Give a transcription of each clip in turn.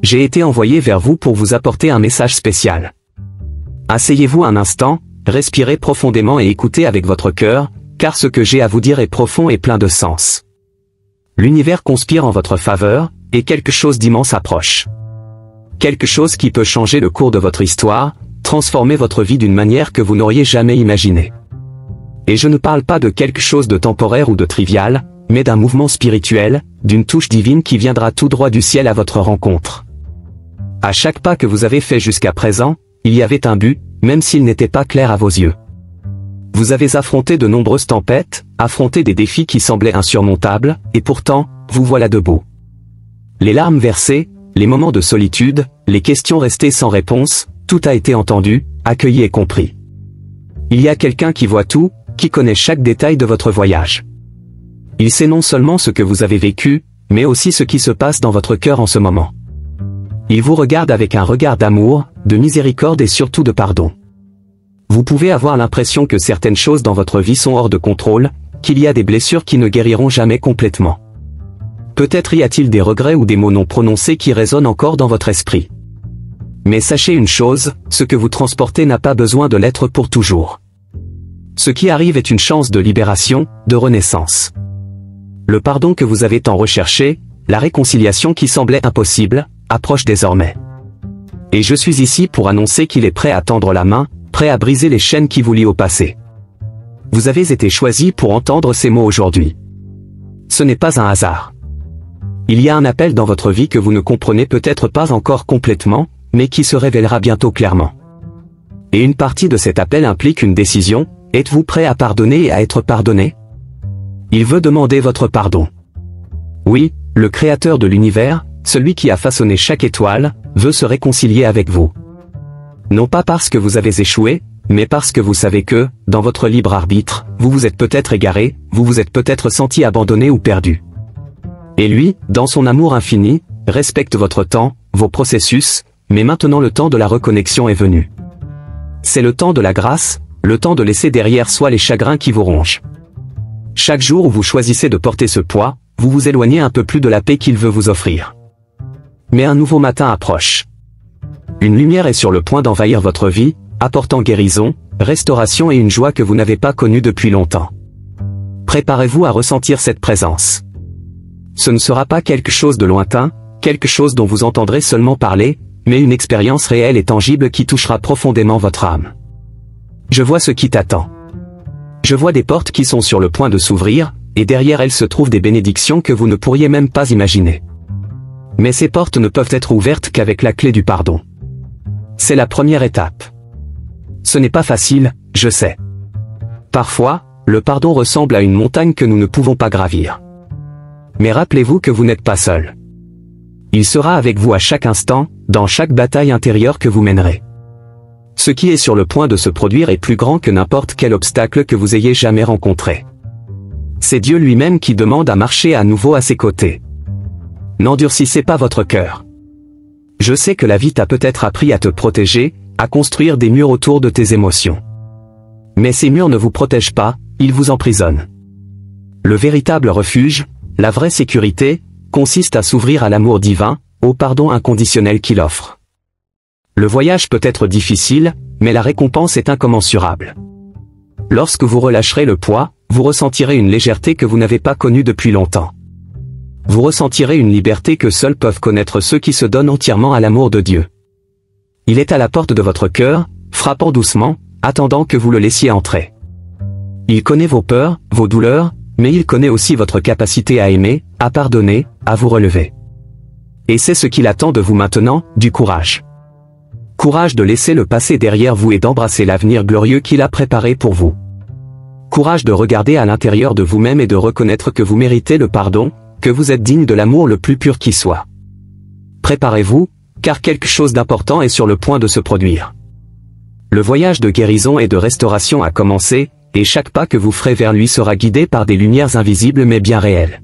j'ai été envoyé vers vous pour vous apporter un message spécial. Asseyez-vous un instant, respirez profondément et écoutez avec votre cœur, car ce que j'ai à vous dire est profond et plein de sens. L'univers conspire en votre faveur, et quelque chose d'immense approche. Quelque chose qui peut changer le cours de votre histoire, transformer votre vie d'une manière que vous n'auriez jamais imaginée. Et je ne parle pas de quelque chose de temporaire ou de trivial, mais d'un mouvement spirituel, d'une touche divine qui viendra tout droit du ciel à votre rencontre. À chaque pas que vous avez fait jusqu'à présent, il y avait un but, même s'il n'était pas clair à vos yeux. Vous avez affronté de nombreuses tempêtes, affronté des défis qui semblaient insurmontables, et pourtant, vous voilà debout. Les larmes versées, les moments de solitude, les questions restées sans réponse, tout a été entendu, accueilli et compris. Il y a quelqu'un qui voit tout, qui connaît chaque détail de votre voyage. Il sait non seulement ce que vous avez vécu, mais aussi ce qui se passe dans votre cœur en ce moment. Il vous regarde avec un regard d'amour, de miséricorde et surtout de pardon. Vous pouvez avoir l'impression que certaines choses dans votre vie sont hors de contrôle, qu'il y a des blessures qui ne guériront jamais complètement. Peut-être y a-t-il des regrets ou des mots non prononcés qui résonnent encore dans votre esprit. Mais sachez une chose, ce que vous transportez n'a pas besoin de l'être pour toujours. Ce qui arrive est une chance de libération, de renaissance. Le pardon que vous avez tant recherché, la réconciliation qui semblait impossible, approche désormais. Et je suis ici pour annoncer qu'il est prêt à tendre la main, prêt à briser les chaînes qui vous lient au passé. Vous avez été choisi pour entendre ces mots aujourd'hui. Ce n'est pas un hasard. Il y a un appel dans votre vie que vous ne comprenez peut-être pas encore complètement, mais qui se révélera bientôt clairement. Et une partie de cet appel implique une décision, êtes-vous prêt à pardonner et à être pardonné? Il veut demander votre pardon. Oui, le Créateur de l'univers, celui qui a façonné chaque étoile, veut se réconcilier avec vous. Non pas parce que vous avez échoué, mais parce que vous savez que, dans votre libre arbitre, vous vous êtes peut-être égaré, vous vous êtes peut-être senti abandonné ou perdu. Et lui, dans son amour infini, respecte votre temps, vos processus, mais maintenant le temps de la reconnexion est venu. C'est le temps de la grâce, le temps de laisser derrière soi les chagrins qui vous rongent. Chaque jour où vous choisissez de porter ce poids, vous vous éloignez un peu plus de la paix qu'il veut vous offrir. Mais un nouveau matin approche. Une lumière est sur le point d'envahir votre vie, apportant guérison, restauration et une joie que vous n'avez pas connue depuis longtemps. Préparez-vous à ressentir cette présence. Ce ne sera pas quelque chose de lointain, quelque chose dont vous entendrez seulement parler, mais une expérience réelle et tangible qui touchera profondément votre âme. Je vois ce qui t'attend. Je vois des portes qui sont sur le point de s'ouvrir, et derrière elles se trouvent des bénédictions que vous ne pourriez même pas imaginer. Mais ces portes ne peuvent être ouvertes qu'avec la clé du pardon. C'est la première étape. Ce n'est pas facile, je sais. Parfois, le pardon ressemble à une montagne que nous ne pouvons pas gravir. Mais rappelez-vous que vous n'êtes pas seul. Il sera avec vous à chaque instant, dans chaque bataille intérieure que vous mènerez. Ce qui est sur le point de se produire est plus grand que n'importe quel obstacle que vous ayez jamais rencontré. C'est Dieu lui-même qui demande à marcher à nouveau à ses côtés. N'endurcissez pas votre cœur. Je sais que la vie t'a peut-être appris à te protéger, à construire des murs autour de tes émotions. Mais ces murs ne vous protègent pas, ils vous emprisonnent. Le véritable refuge, la vraie sécurité, consiste à s'ouvrir à l'amour divin, au pardon inconditionnel qu'il offre. Le voyage peut être difficile, mais la récompense est incommensurable. Lorsque vous relâcherez le poids, vous ressentirez une légèreté que vous n'avez pas connue depuis longtemps. Vous ressentirez une liberté que seuls peuvent connaître ceux qui se donnent entièrement à l'amour de Dieu. Il est à la porte de votre cœur, frappant doucement, attendant que vous le laissiez entrer. Il connaît vos peurs, vos douleurs, mais il connaît aussi votre capacité à aimer, à pardonner, à vous relever. Et c'est ce qu'il attend de vous maintenant, du courage. Courage de laisser le passé derrière vous et d'embrasser l'avenir glorieux qu'il a préparé pour vous. Courage de regarder à l'intérieur de vous-même et de reconnaître que vous méritez le pardon, que vous êtes digne de l'amour le plus pur qui soit. Préparez-vous, car quelque chose d'important est sur le point de se produire. Le voyage de guérison et de restauration a commencé, et chaque pas que vous ferez vers lui sera guidé par des lumières invisibles mais bien réelles.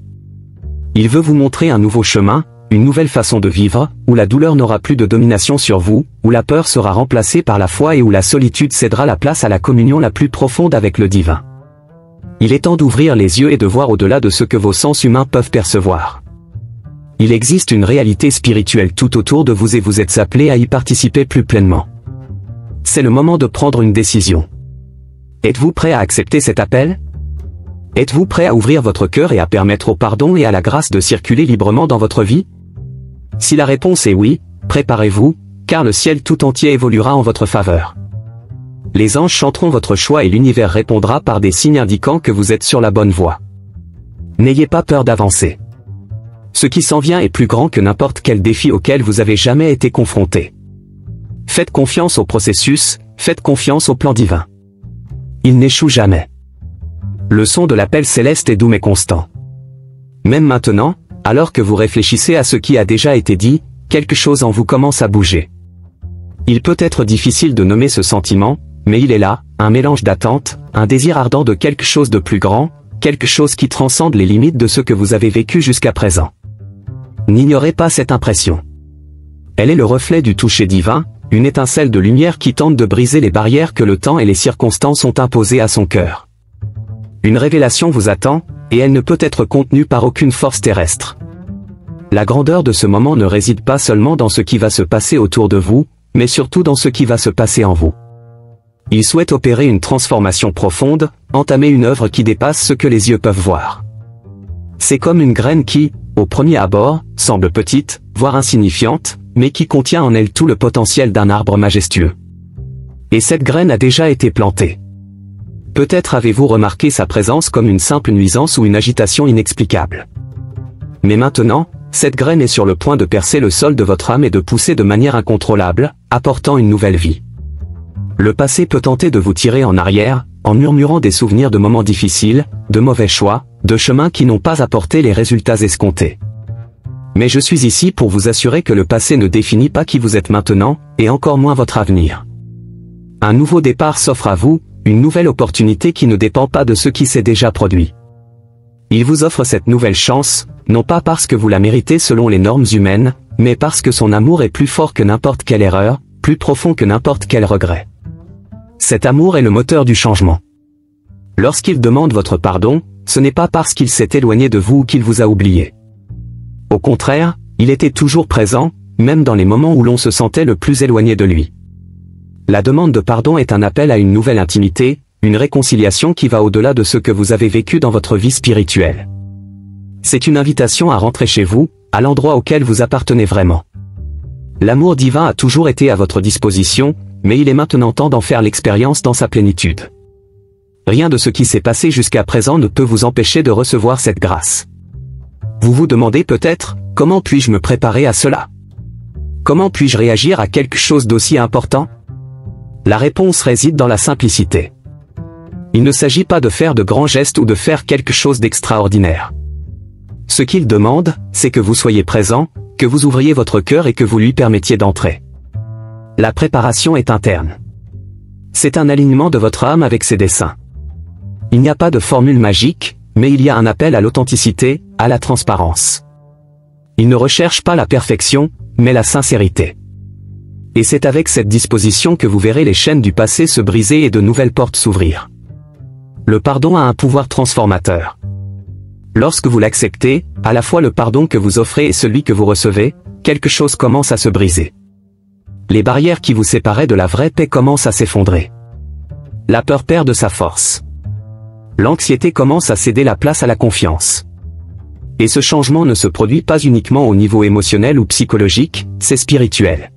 Il veut vous montrer un nouveau chemin, une nouvelle façon de vivre, où la douleur n'aura plus de domination sur vous, où la peur sera remplacée par la foi et où la solitude cédera la place à la communion la plus profonde avec le divin. Il est temps d'ouvrir les yeux et de voir au-delà de ce que vos sens humains peuvent percevoir. il existe une réalité spirituelle tout autour de vous et vous êtes appelé à y participer plus pleinement. C'est le moment de prendre une décision. Êtes-vous prêt à accepter cet appel? Êtes-vous prêt à ouvrir votre cœur et à permettre au pardon et à la grâce de circuler librement dans votre vie? Si la réponse est oui, préparez-vous, car le ciel tout entier évoluera en votre faveur. Les anges chanteront votre choix et l'univers répondra par des signes indiquant que vous êtes sur la bonne voie. N'ayez pas peur d'avancer. Ce qui s'en vient est plus grand que n'importe quel défi auquel vous avez jamais été confronté. Faites confiance au processus, faites confiance au plan divin. Il n'échoue jamais. Le son de l'appel céleste est doux mais constant. Même maintenant, alors que vous réfléchissez à ce qui a déjà été dit, quelque chose en vous commence à bouger. Il peut être difficile de nommer ce sentiment, mais il est là, un mélange d'attente, un désir ardent de quelque chose de plus grand, quelque chose qui transcende les limites de ce que vous avez vécu jusqu'à présent. N'ignorez pas cette impression. Elle est le reflet du toucher divin, une étincelle de lumière qui tente de briser les barrières que le temps et les circonstances ont imposées à son cœur. Une révélation vous attend, et elle ne peut être contenue par aucune force terrestre. La grandeur de ce moment ne réside pas seulement dans ce qui va se passer autour de vous, mais surtout dans ce qui va se passer en vous. Il souhaite opérer une transformation profonde, entamer une œuvre qui dépasse ce que les yeux peuvent voir. C'est comme une graine qui, au premier abord, semble petite, voire insignifiante, mais qui contient en elle tout le potentiel d'un arbre majestueux. Et cette graine a déjà été plantée. Peut-être avez-vous remarqué sa présence comme une simple nuisance ou une agitation inexplicable. Mais maintenant, cette graine est sur le point de percer le sol de votre âme et de pousser de manière incontrôlable, apportant une nouvelle vie. Le passé peut tenter de vous tirer en arrière, en murmurant des souvenirs de moments difficiles, de mauvais choix, de chemins qui n'ont pas apporté les résultats escomptés. Mais je suis ici pour vous assurer que le passé ne définit pas qui vous êtes maintenant, et encore moins votre avenir. Un nouveau départ s'offre à vous, une nouvelle opportunité qui ne dépend pas de ce qui s'est déjà produit. Il vous offre cette nouvelle chance, non pas parce que vous la méritez selon les normes humaines, mais parce que son amour est plus fort que n'importe quelle erreur, plus profond que n'importe quel regret. Cet amour est le moteur du changement. Lorsqu'il demande votre pardon, ce n'est pas parce qu'il s'est éloigné de vous ou qu'il vous a oublié. Au contraire, il était toujours présent, même dans les moments où l'on se sentait le plus éloigné de lui. La demande de pardon est un appel à une nouvelle intimité, une réconciliation qui va au-delà de ce que vous avez vécu dans votre vie spirituelle. C'est une invitation à rentrer chez vous, à l'endroit auquel vous appartenez vraiment. L'amour divin a toujours été à votre disposition, mais il est maintenant temps d'en faire l'expérience dans sa plénitude. Rien de ce qui s'est passé jusqu'à présent ne peut vous empêcher de recevoir cette grâce. Vous vous demandez peut-être, comment puis-je me préparer à cela? Comment puis-je réagir à quelque chose d'aussi important? La réponse réside dans la simplicité. Il ne s'agit pas de faire de grands gestes ou de faire quelque chose d'extraordinaire. Ce qu'il demande, c'est que vous soyez présent, que vous ouvriez votre cœur et que vous lui permettiez d'entrer. La préparation est interne. C'est un alignement de votre âme avec ses desseins. Il n'y a pas de formule magique, mais il y a un appel à l'authenticité, à la transparence. Il ne recherche pas la perfection, mais la sincérité. Et c'est avec cette disposition que vous verrez les chaînes du passé se briser et de nouvelles portes s'ouvrir. Le pardon a un pouvoir transformateur. Lorsque vous l'acceptez, à la fois le pardon que vous offrez et celui que vous recevez, quelque chose commence à se briser. Les barrières qui vous séparaient de la vraie paix commencent à s'effondrer. La peur perd de sa force. L'anxiété commence à céder la place à la confiance. Et ce changement ne se produit pas uniquement au niveau émotionnel ou psychologique, c'est spirituel.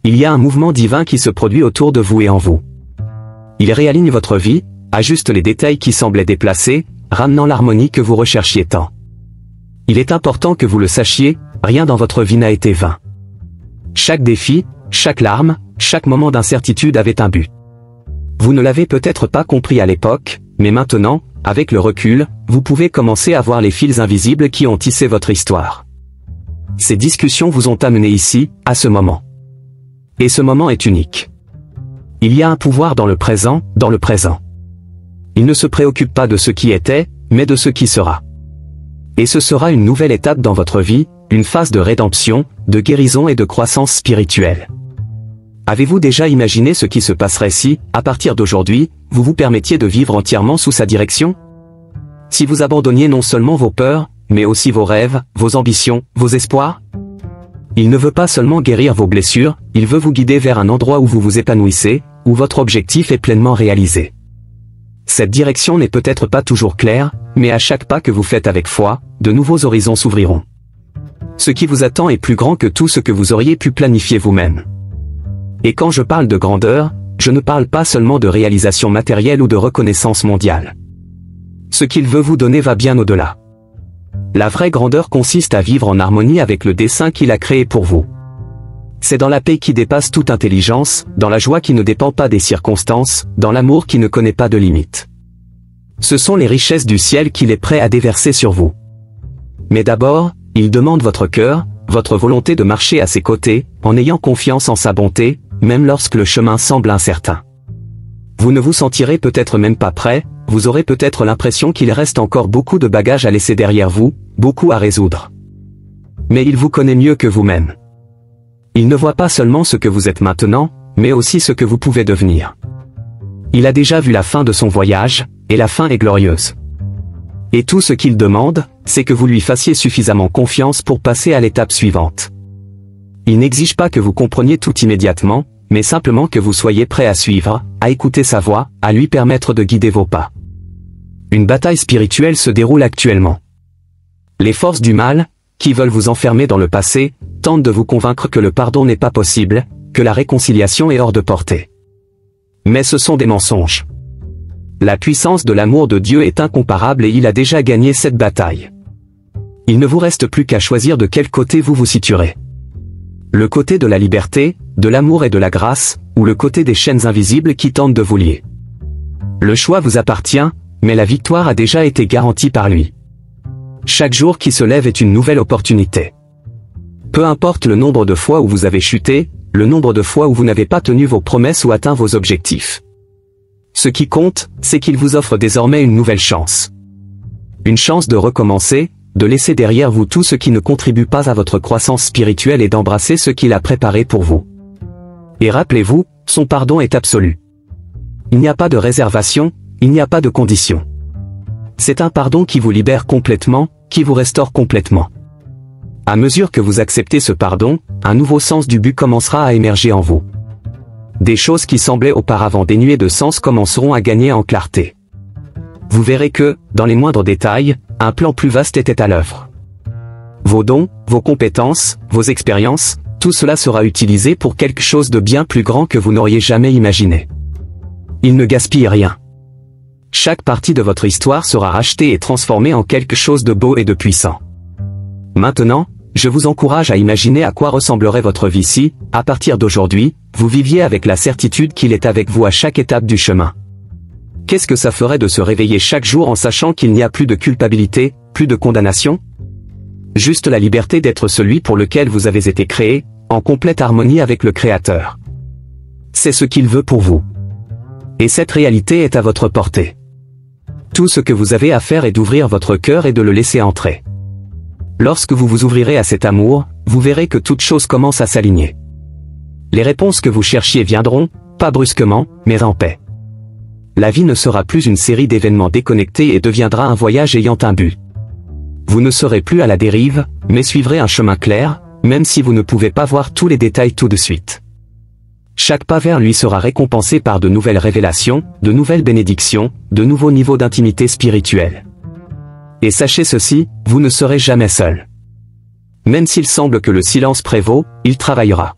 Il y a un mouvement divin qui se produit autour de vous et en vous. Il réaligne votre vie, ajuste les détails qui semblaient déplacés, ramenant l'harmonie que vous recherchiez tant. Il est important que vous le sachiez, rien dans votre vie n'a été vain. Chaque défi, chaque larme, chaque moment d'incertitude avait un but. Vous ne l'avez peut-être pas compris à l'époque, mais maintenant, avec le recul, vous pouvez commencer à voir les fils invisibles qui ont tissé votre histoire. Ces discussions vous ont amené ici, à ce moment. Et ce moment est unique. Il y a un pouvoir dans le présent, dans le présent. Il ne se préoccupe pas de ce qui était, mais de ce qui sera. Et ce sera une nouvelle étape dans votre vie, une phase de rédemption, de guérison et de croissance spirituelle. Avez-vous déjà imaginé ce qui se passerait si, à partir d'aujourd'hui, vous vous permettiez de vivre entièrement sous sa direction? Si vous abandonniez non seulement vos peurs, mais aussi vos rêves, vos ambitions, vos espoirs? Il ne veut pas seulement guérir vos blessures, il veut vous guider vers un endroit où vous vous épanouissez, où votre objectif est pleinement réalisé. Cette direction n'est peut-être pas toujours claire, mais à chaque pas que vous faites avec foi, de nouveaux horizons s'ouvriront. Ce qui vous attend est plus grand que tout ce que vous auriez pu planifier vous-même. Et quand je parle de grandeur, je ne parle pas seulement de réalisation matérielle ou de reconnaissance mondiale. Ce qu'il veut vous donner va bien au-delà. La vraie grandeur consiste à vivre en harmonie avec le dessein qu'il a créé pour vous. C'est dans la paix qui dépasse toute intelligence, dans la joie qui ne dépend pas des circonstances, dans l'amour qui ne connaît pas de limites. Ce sont les richesses du ciel qu'il est prêt à déverser sur vous. Mais d'abord, il demande votre cœur, votre volonté de marcher à ses côtés, en ayant confiance en sa bonté, même lorsque le chemin semble incertain. Vous ne vous sentirez peut-être même pas prêt, vous aurez peut-être l'impression qu'il reste encore beaucoup de bagages à laisser derrière vous, beaucoup à résoudre. Mais il vous connaît mieux que vous-même. Il ne voit pas seulement ce que vous êtes maintenant, mais aussi ce que vous pouvez devenir. Il a déjà vu la fin de son voyage, et la fin est glorieuse. Et tout ce qu'il demande, c'est que vous lui fassiez suffisamment confiance pour passer à l'étape suivante. Il n'exige pas que vous compreniez tout immédiatement, mais simplement que vous soyez prêt à suivre, à écouter sa voix, à lui permettre de guider vos pas. Une bataille spirituelle se déroule actuellement. Les forces du mal, qui veulent vous enfermer dans le passé, tentent de vous convaincre que le pardon n'est pas possible, que la réconciliation est hors de portée. Mais ce sont des mensonges. La puissance de l'amour de Dieu est incomparable et il a déjà gagné cette bataille. Il ne vous reste plus qu'à choisir de quel côté vous vous situerez. Le côté de la liberté, de l'amour et de la grâce, ou le côté des chaînes invisibles qui tentent de vous lier. Le choix vous appartient, mais la victoire a déjà été garantie par lui. Chaque jour qui se lève est une nouvelle opportunité. Peu importe le nombre de fois où vous avez chuté, le nombre de fois où vous n'avez pas tenu vos promesses ou atteint vos objectifs. Ce qui compte, c'est qu'il vous offre désormais une nouvelle chance. Une chance de recommencer, de laisser derrière vous tout ce qui ne contribue pas à votre croissance spirituelle et d'embrasser ce qu'il a préparé pour vous. Et rappelez-vous, son pardon est absolu. Il n'y a pas de réservation, il n'y a pas de condition. C'est un pardon qui vous libère complètement, qui vous restaure complètement. À mesure que vous acceptez ce pardon, un nouveau sens du but commencera à émerger en vous. Des choses qui semblaient auparavant dénuées de sens commenceront à gagner en clarté. Vous verrez que, dans les moindres détails, un plan plus vaste était à l'œuvre. Vos dons, vos compétences, vos expériences, tout cela sera utilisé pour quelque chose de bien plus grand que vous n'auriez jamais imaginé. Il ne gaspille rien. Chaque partie de votre histoire sera rachetée et transformée en quelque chose de beau et de puissant. Maintenant, je vous encourage à imaginer à quoi ressemblerait votre vie si, à partir d'aujourd'hui, vous viviez avec la certitude qu'il est avec vous à chaque étape du chemin. Qu'est-ce que ça ferait de se réveiller chaque jour en sachant qu'il n'y a plus de culpabilité, plus de condamnation? Juste la liberté d'être celui pour lequel vous avez été créé, en complète harmonie avec le Créateur. C'est ce qu'il veut pour vous. Et cette réalité est à votre portée. Tout ce que vous avez à faire est d'ouvrir votre cœur et de le laisser entrer. Lorsque vous vous ouvrirez à cet amour, vous verrez que toute chose commence à s'aligner. Les réponses que vous cherchiez viendront, pas brusquement, mais en paix. La vie ne sera plus une série d'événements déconnectés et deviendra un voyage ayant un but. Vous ne serez plus à la dérive, mais suivrez un chemin clair, même si vous ne pouvez pas voir tous les détails tout de suite. Chaque pas vers lui sera récompensé par de nouvelles révélations, de nouvelles bénédictions, de nouveaux niveaux d'intimité spirituelle. Et sachez ceci, vous ne serez jamais seul. Même s'il semble que le silence prévaut, il travaillera.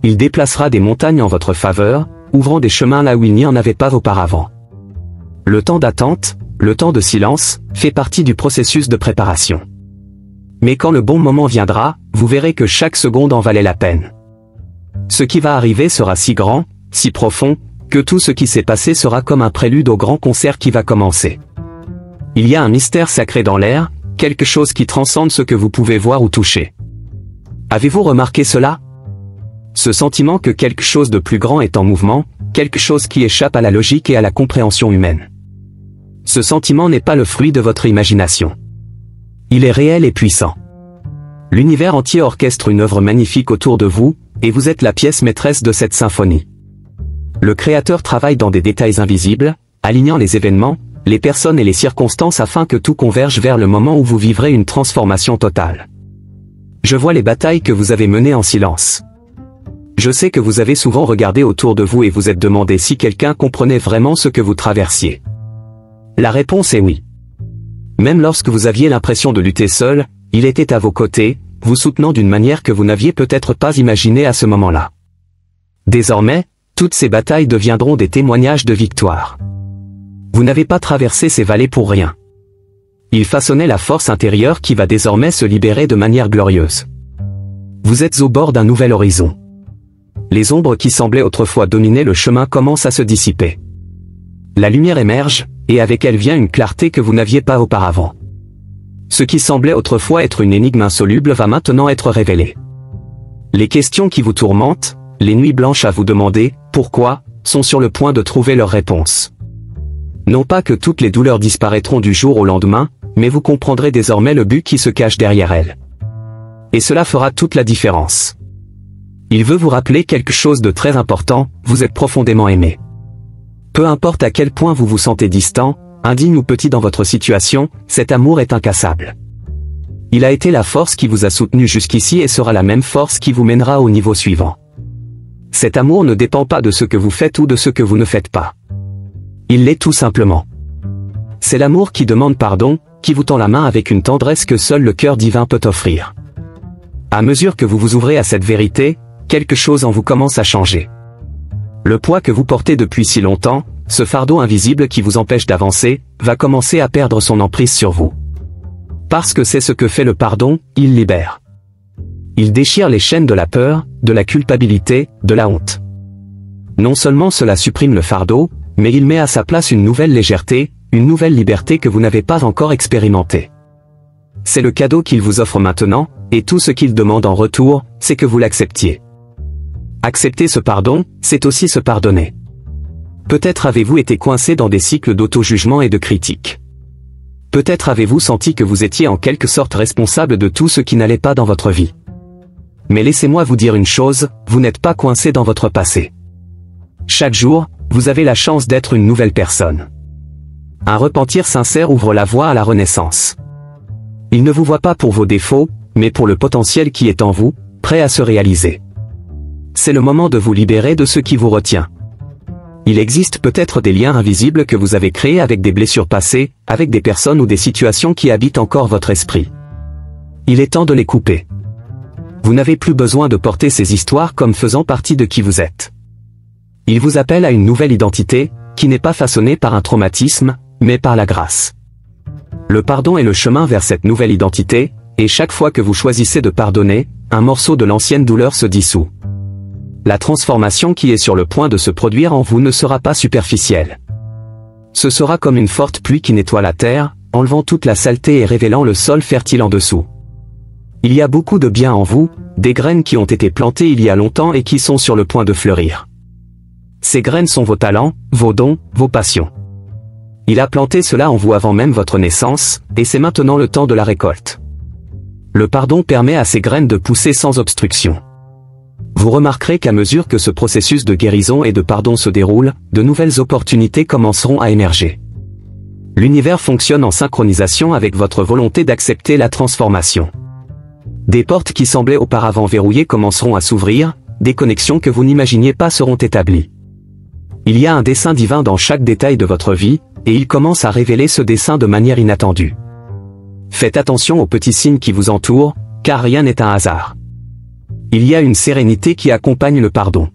Il déplacera des montagnes en votre faveur, ouvrant des chemins là où il n'y en avait pas auparavant. Le temps d'attente, le temps de silence, fait partie du processus de préparation. Mais quand le bon moment viendra, vous verrez que chaque seconde en valait la peine. Ce qui va arriver sera si grand, si profond, que tout ce qui s'est passé sera comme un prélude au grand concert qui va commencer. Il y a un mystère sacré dans l'air, quelque chose qui transcende ce que vous pouvez voir ou toucher. Avez-vous remarqué cela? Ce sentiment que quelque chose de plus grand est en mouvement, quelque chose qui échappe à la logique et à la compréhension humaine. Ce sentiment n'est pas le fruit de votre imagination. Il est réel et puissant. L'univers entier orchestre une œuvre magnifique autour de vous, et vous êtes la pièce maîtresse de cette symphonie. Le Créateur travaille dans des détails invisibles, alignant les événements, les personnes et les circonstances afin que tout converge vers le moment où vous vivrez une transformation totale. Je vois les batailles que vous avez menées en silence. Je sais que vous avez souvent regardé autour de vous et vous êtes demandé si quelqu'un comprenait vraiment ce que vous traversiez. La réponse est oui. Même lorsque vous aviez l'impression de lutter seul, il était à vos côtés, vous soutenant d'une manière que vous n'aviez peut-être pas imaginée à ce moment-là. Désormais, toutes ces batailles deviendront des témoignages de victoire. Vous n'avez pas traversé ces vallées pour rien. Il façonnait la force intérieure qui va désormais se libérer de manière glorieuse. Vous êtes au bord d'un nouvel horizon. Les ombres qui semblaient autrefois dominer le chemin commencent à se dissiper. La lumière émerge, et avec elle vient une clarté que vous n'aviez pas auparavant. Ce qui semblait autrefois être une énigme insoluble va maintenant être révélé. Les questions qui vous tourmentent, les nuits blanches à vous demander « pourquoi ?», sont sur le point de trouver leur réponse. Non pas que toutes les douleurs disparaîtront du jour au lendemain, mais vous comprendrez désormais le but qui se cache derrière elles. Et cela fera toute la différence. Il veut vous rappeler quelque chose de très important, vous êtes profondément aimé. Peu importe à quel point vous vous sentez distant, indigne ou petit dans votre situation, cet amour est incassable. Il a été la force qui vous a soutenu jusqu'ici et sera la même force qui vous mènera au niveau suivant. Cet amour ne dépend pas de ce que vous faites ou de ce que vous ne faites pas. Il l'est tout simplement. C'est l'amour qui demande pardon, qui vous tend la main avec une tendresse que seul le cœur divin peut offrir. À mesure que vous vous ouvrez à cette vérité, quelque chose en vous commence à changer. Le poids que vous portez depuis si longtemps, ce fardeau invisible qui vous empêche d'avancer, va commencer à perdre son emprise sur vous. Parce que c'est ce que fait le pardon, il libère. Il déchire les chaînes de la peur, de la culpabilité, de la honte. Non seulement cela supprime le fardeau, mais il met à sa place une nouvelle légèreté, une nouvelle liberté que vous n'avez pas encore expérimentée. C'est le cadeau qu'il vous offre maintenant, et tout ce qu'il demande en retour, c'est que vous l'acceptiez. Accepter ce pardon, c'est aussi se pardonner. Peut-être avez-vous été coincé dans des cycles d'auto-jugement et de critique. Peut-être avez-vous senti que vous étiez en quelque sorte responsable de tout ce qui n'allait pas dans votre vie. Mais laissez-moi vous dire une chose, vous n'êtes pas coincé dans votre passé. Chaque jour, vous avez la chance d'être une nouvelle personne. Un repentir sincère ouvre la voie à la renaissance. Il ne vous voit pas pour vos défauts, mais pour le potentiel qui est en vous, prêt à se réaliser. C'est le moment de vous libérer de ce qui vous retient. Il existe peut-être des liens invisibles que vous avez créés avec des blessures passées, avec des personnes ou des situations qui habitent encore votre esprit. Il est temps de les couper. Vous n'avez plus besoin de porter ces histoires comme faisant partie de qui vous êtes. Il vous appelle à une nouvelle identité, qui n'est pas façonnée par un traumatisme, mais par la grâce. Le pardon est le chemin vers cette nouvelle identité, et chaque fois que vous choisissez de pardonner, un morceau de l'ancienne douleur se dissout. La transformation qui est sur le point de se produire en vous ne sera pas superficielle. Ce sera comme une forte pluie qui nettoie la terre, enlevant toute la saleté et révélant le sol fertile en dessous. Il y a beaucoup de bien en vous, des graines qui ont été plantées il y a longtemps et qui sont sur le point de fleurir. Ces graines sont vos talents, vos dons, vos passions. Il a planté cela en vous avant même votre naissance, et c'est maintenant le temps de la récolte. Le pardon permet à ces graines de pousser sans obstruction. Vous remarquerez qu'à mesure que ce processus de guérison et de pardon se déroule, de nouvelles opportunités commenceront à émerger. L'univers fonctionne en synchronisation avec votre volonté d'accepter la transformation. Des portes qui semblaient auparavant verrouillées commenceront à s'ouvrir, des connexions que vous n'imaginiez pas seront établies. Il y a un dessein divin dans chaque détail de votre vie, et il commence à révéler ce dessein de manière inattendue. Faites attention aux petits signes qui vous entourent, car rien n'est un hasard. Il y a une sérénité qui accompagne le pardon.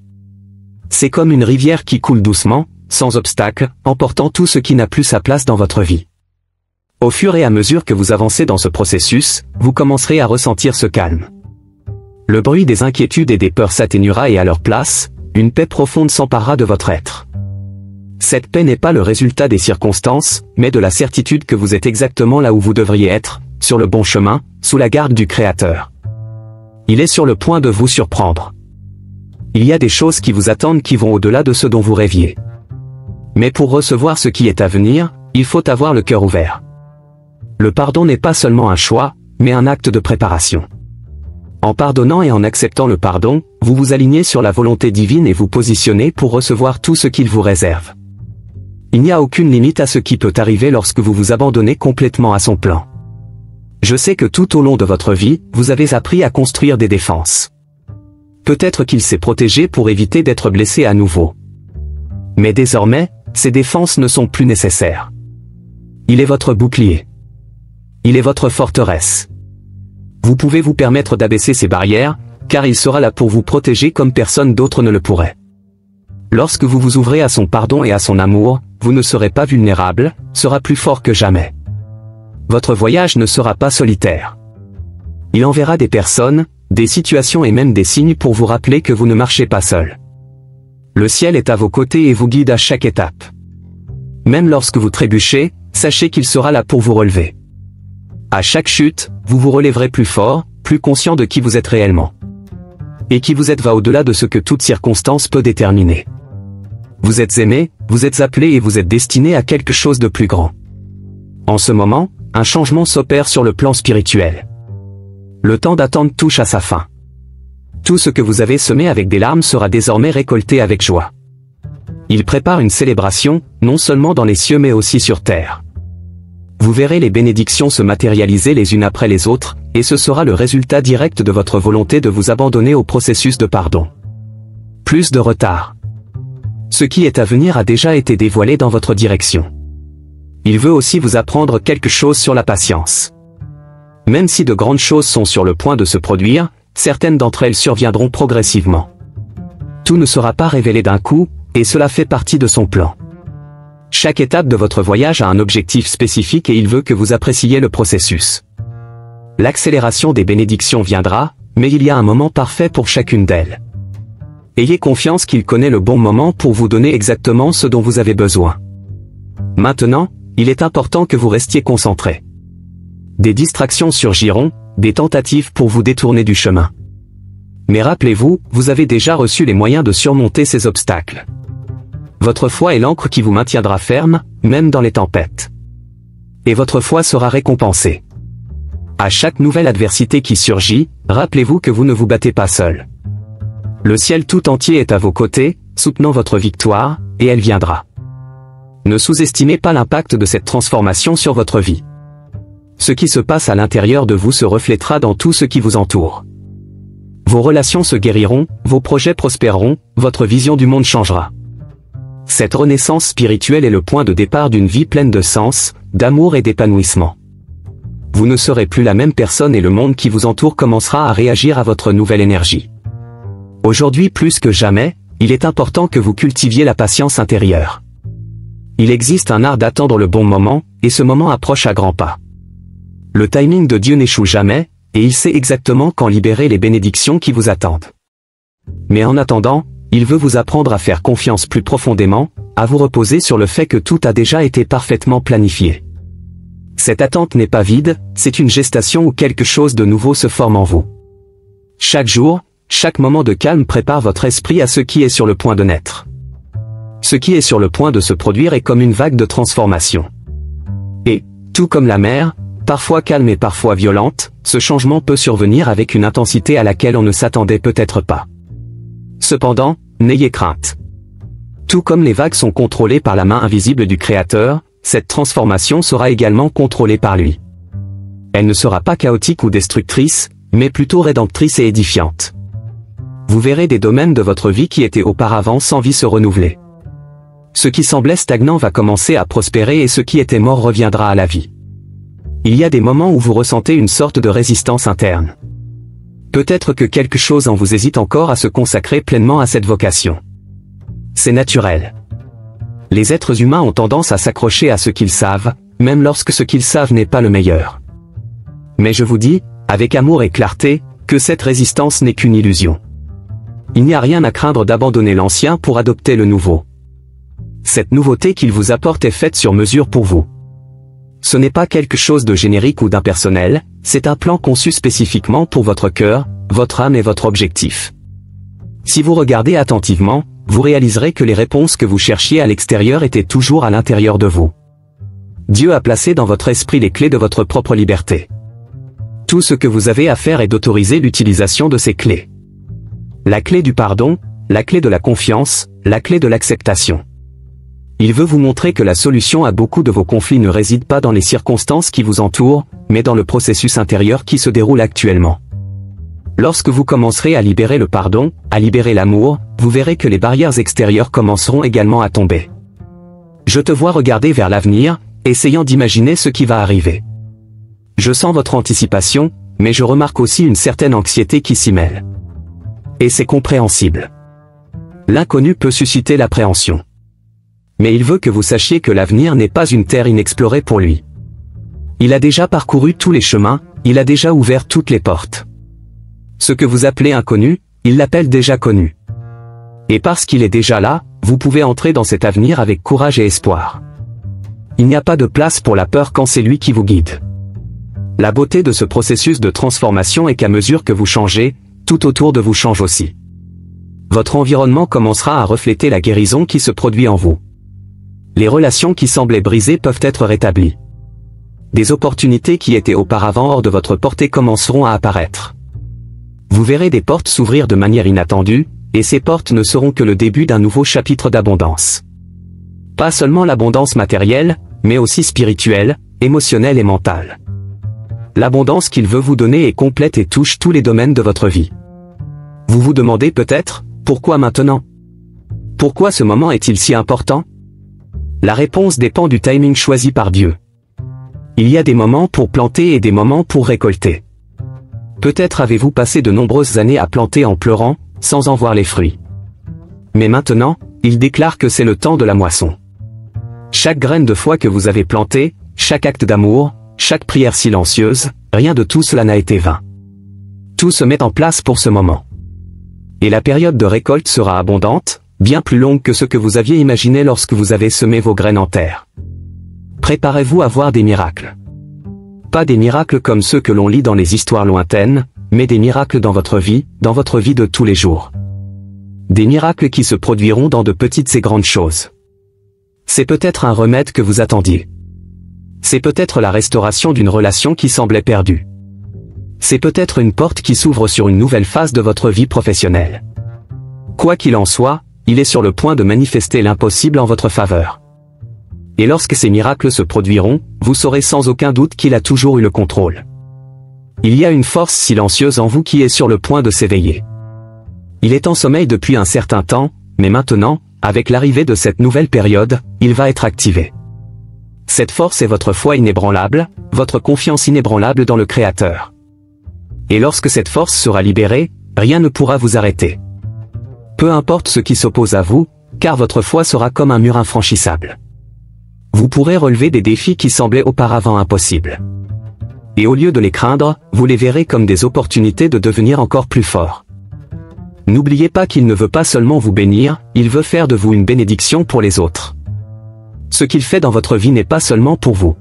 C'est comme une rivière qui coule doucement, sans obstacle, emportant tout ce qui n'a plus sa place dans votre vie. Au fur et à mesure que vous avancez dans ce processus, vous commencerez à ressentir ce calme. Le bruit des inquiétudes et des peurs s'atténuera et à leur place, une paix profonde s'emparera de votre être. Cette paix n'est pas le résultat des circonstances, mais de la certitude que vous êtes exactement là où vous devriez être, sur le bon chemin, sous la garde du Créateur. Il est sur le point de vous surprendre. Il y a des choses qui vous attendent qui vont au-delà de ce dont vous rêviez. Mais pour recevoir ce qui est à venir, il faut avoir le cœur ouvert. Le pardon n'est pas seulement un choix, mais un acte de préparation. En pardonnant et en acceptant le pardon, vous vous alignez sur la volonté divine et vous positionnez pour recevoir tout ce qu'il vous réserve. Il n'y a aucune limite à ce qui peut arriver lorsque vous vous abandonnez complètement à son plan. Je sais que tout au long de votre vie, vous avez appris à construire des défenses. Peut-être qu'il s'est protégé pour éviter d'être blessé à nouveau. Mais désormais, ces défenses ne sont plus nécessaires. Il est votre bouclier. Il est votre forteresse. Vous pouvez vous permettre d'abaisser ces barrières, car il sera là pour vous protéger comme personne d'autre ne le pourrait. Lorsque vous vous ouvrez à son pardon et à son amour, vous ne serez pas vulnérable, sera plus fort que jamais. Votre voyage ne sera pas solitaire. Il enverra des personnes, des situations et même des signes pour vous rappeler que vous ne marchez pas seul. Le ciel est à vos côtés et vous guide à chaque étape. Même lorsque vous trébuchez, sachez qu'il sera là pour vous relever. À chaque chute, vous vous relèverez plus fort, plus conscient de qui vous êtes réellement. Et qui vous êtes va au-delà de ce que toute circonstance peut déterminer. Vous êtes aimé, vous êtes appelé et vous êtes destiné à quelque chose de plus grand. En ce moment, un changement s'opère sur le plan spirituel. Le temps d'attente touche à sa fin. Tout ce que vous avez semé avec des larmes sera désormais récolté avec joie. Il prépare une célébration, non seulement dans les cieux mais aussi sur terre. Vous verrez les bénédictions se matérialiser les unes après les autres, et ce sera le résultat direct de votre volonté de vous abandonner au processus de pardon. Plus de retard. Ce qui est à venir a déjà été dévoilé dans votre direction. Il veut aussi vous apprendre quelque chose sur la patience. Même si de grandes choses sont sur le point de se produire, certaines d'entre elles surviendront progressivement. Tout ne sera pas révélé d'un coup, et cela fait partie de son plan. Chaque étape de votre voyage a un objectif spécifique et il veut que vous appréciez le processus. L'accélération des bénédictions viendra, mais il y a un moment parfait pour chacune d'elles. Ayez confiance qu'il connaît le bon moment pour vous donner exactement ce dont vous avez besoin. Maintenant, il est important que vous restiez concentré. Des distractions surgiront, des tentatives pour vous détourner du chemin. Mais rappelez-vous, vous avez déjà reçu les moyens de surmonter ces obstacles. Votre foi est l'encre qui vous maintiendra ferme, même dans les tempêtes. Et votre foi sera récompensée. À chaque nouvelle adversité qui surgit, rappelez-vous que vous ne vous battez pas seul. Le ciel tout entier est à vos côtés, soutenant votre victoire, et elle viendra. Ne sous-estimez pas l'impact de cette transformation sur votre vie. Ce qui se passe à l'intérieur de vous se reflètera dans tout ce qui vous entoure. Vos relations se guériront, vos projets prospéreront, votre vision du monde changera. Cette renaissance spirituelle est le point de départ d'une vie pleine de sens, d'amour et d'épanouissement. Vous ne serez plus la même personne et le monde qui vous entoure commencera à réagir à votre nouvelle énergie. Aujourd'hui plus que jamais, il est important que vous cultiviez la patience intérieure. Il existe un art d'attendre le bon moment, et ce moment approche à grands pas. Le timing de Dieu n'échoue jamais, et il sait exactement quand libérer les bénédictions qui vous attendent. Mais en attendant, il veut vous apprendre à faire confiance plus profondément, à vous reposer sur le fait que tout a déjà été parfaitement planifié. Cette attente n'est pas vide, c'est une gestation où quelque chose de nouveau se forme en vous. Chaque jour, chaque moment de calme prépare votre esprit à ce qui est sur le point de naître. Ce qui est sur le point de se produire est comme une vague de transformation. Et, tout comme la mer, parfois calme et parfois violente, ce changement peut survenir avec une intensité à laquelle on ne s'attendait peut-être pas. Cependant, n'ayez crainte. Tout comme les vagues sont contrôlées par la main invisible du Créateur, cette transformation sera également contrôlée par lui. Elle ne sera pas chaotique ou destructrice, mais plutôt rédemptrice et édifiante. Vous verrez des domaines de votre vie qui étaient auparavant sans vie se renouveler. Ce qui semblait stagnant va commencer à prospérer et ce qui était mort reviendra à la vie. Il y a des moments où vous ressentez une sorte de résistance interne. Peut-être que quelque chose en vous hésite encore à se consacrer pleinement à cette vocation. C'est naturel. Les êtres humains ont tendance à s'accrocher à ce qu'ils savent, même lorsque ce qu'ils savent n'est pas le meilleur. Mais je vous dis, avec amour et clarté, que cette résistance n'est qu'une illusion. Il n'y a rien à craindre d'abandonner l'ancien pour adopter le nouveau. Cette nouveauté qu'il vous apporte est faite sur mesure pour vous. Ce n'est pas quelque chose de générique ou d'impersonnel, c'est un plan conçu spécifiquement pour votre cœur, votre âme et votre objectif. Si vous regardez attentivement, vous réaliserez que les réponses que vous cherchiez à l'extérieur étaient toujours à l'intérieur de vous. Dieu a placé dans votre esprit les clés de votre propre liberté. Tout ce que vous avez à faire est d'autoriser l'utilisation de ces clés. La clé du pardon, la clé de la confiance, la clé de l'acceptation. Il veut vous montrer que la solution à beaucoup de vos conflits ne réside pas dans les circonstances qui vous entourent, mais dans le processus intérieur qui se déroule actuellement. Lorsque vous commencerez à libérer le pardon, à libérer l'amour, vous verrez que les barrières extérieures commenceront également à tomber. Je te vois regarder vers l'avenir, essayant d'imaginer ce qui va arriver. Je sens votre anticipation, mais je remarque aussi une certaine anxiété qui s'y mêle. Et c'est compréhensible. L'inconnu peut susciter l'appréhension. Mais il veut que vous sachiez que l'avenir n'est pas une terre inexplorée pour lui. Il a déjà parcouru tous les chemins, il a déjà ouvert toutes les portes. Ce que vous appelez inconnu, il l'appelle déjà connu. Et parce qu'il est déjà là, vous pouvez entrer dans cet avenir avec courage et espoir. Il n'y a pas de place pour la peur quand c'est lui qui vous guide. La beauté de ce processus de transformation est qu'à mesure que vous changez, tout autour de vous change aussi. Votre environnement commencera à refléter la guérison qui se produit en vous. Les relations qui semblaient brisées peuvent être rétablies. Des opportunités qui étaient auparavant hors de votre portée commenceront à apparaître. Vous verrez des portes s'ouvrir de manière inattendue, et ces portes ne seront que le début d'un nouveau chapitre d'abondance. Pas seulement l'abondance matérielle, mais aussi spirituelle, émotionnelle et mentale. L'abondance qu'il veut vous donner est complète et touche tous les domaines de votre vie. Vous vous demandez peut-être, pourquoi maintenant? Pourquoi ce moment est-il si important? La réponse dépend du timing choisi par Dieu. Il y a des moments pour planter et des moments pour récolter. Peut-être avez-vous passé de nombreuses années à planter en pleurant, sans en voir les fruits. Mais maintenant, il déclare que c'est le temps de la moisson. Chaque graine de foi que vous avez plantée, chaque acte d'amour, chaque prière silencieuse, rien de tout cela n'a été vain. Tout se met en place pour ce moment. Et la période de récolte sera abondante, bien plus longue que ce que vous aviez imaginé lorsque vous avez semé vos graines en terre. Préparez-vous à voir des miracles. Pas des miracles comme ceux que l'on lit dans les histoires lointaines, mais des miracles dans votre vie de tous les jours. Des miracles qui se produiront dans de petites et grandes choses. C'est peut-être un remède que vous attendiez. C'est peut-être la restauration d'une relation qui semblait perdue. C'est peut-être une porte qui s'ouvre sur une nouvelle phase de votre vie professionnelle. Quoi qu'il en soit, il est sur le point de manifester l'impossible en votre faveur. Et lorsque ces miracles se produiront, vous saurez sans aucun doute qu'il a toujours eu le contrôle. Il y a une force silencieuse en vous qui est sur le point de s'éveiller. Il est en sommeil depuis un certain temps, mais maintenant, avec l'arrivée de cette nouvelle période, il va être activé. Cette force est votre foi inébranlable, votre confiance inébranlable dans le Créateur. Et lorsque cette force sera libérée, rien ne pourra vous arrêter. Peu importe ce qui s'oppose à vous, car votre foi sera comme un mur infranchissable. Vous pourrez relever des défis qui semblaient auparavant impossibles. Et au lieu de les craindre, vous les verrez comme des opportunités de devenir encore plus forts. N'oubliez pas qu'il ne veut pas seulement vous bénir, il veut faire de vous une bénédiction pour les autres. Ce qu'il fait dans votre vie n'est pas seulement pour vous.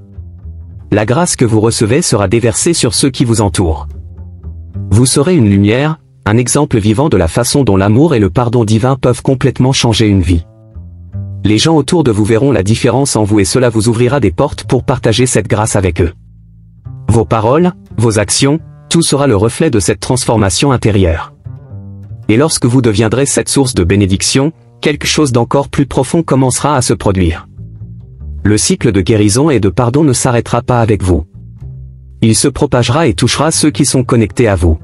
La grâce que vous recevez sera déversée sur ceux qui vous entourent. Vous serez une lumière, un exemple vivant de la façon dont l'amour et le pardon divin peuvent complètement changer une vie. Les gens autour de vous verront la différence en vous et cela vous ouvrira des portes pour partager cette grâce avec eux. Vos paroles, vos actions, tout sera le reflet de cette transformation intérieure. Et lorsque vous deviendrez cette source de bénédiction, quelque chose d'encore plus profond commencera à se produire. Le cycle de guérison et de pardon ne s'arrêtera pas avec vous. Il se propagera et touchera ceux qui sont connectés à vous.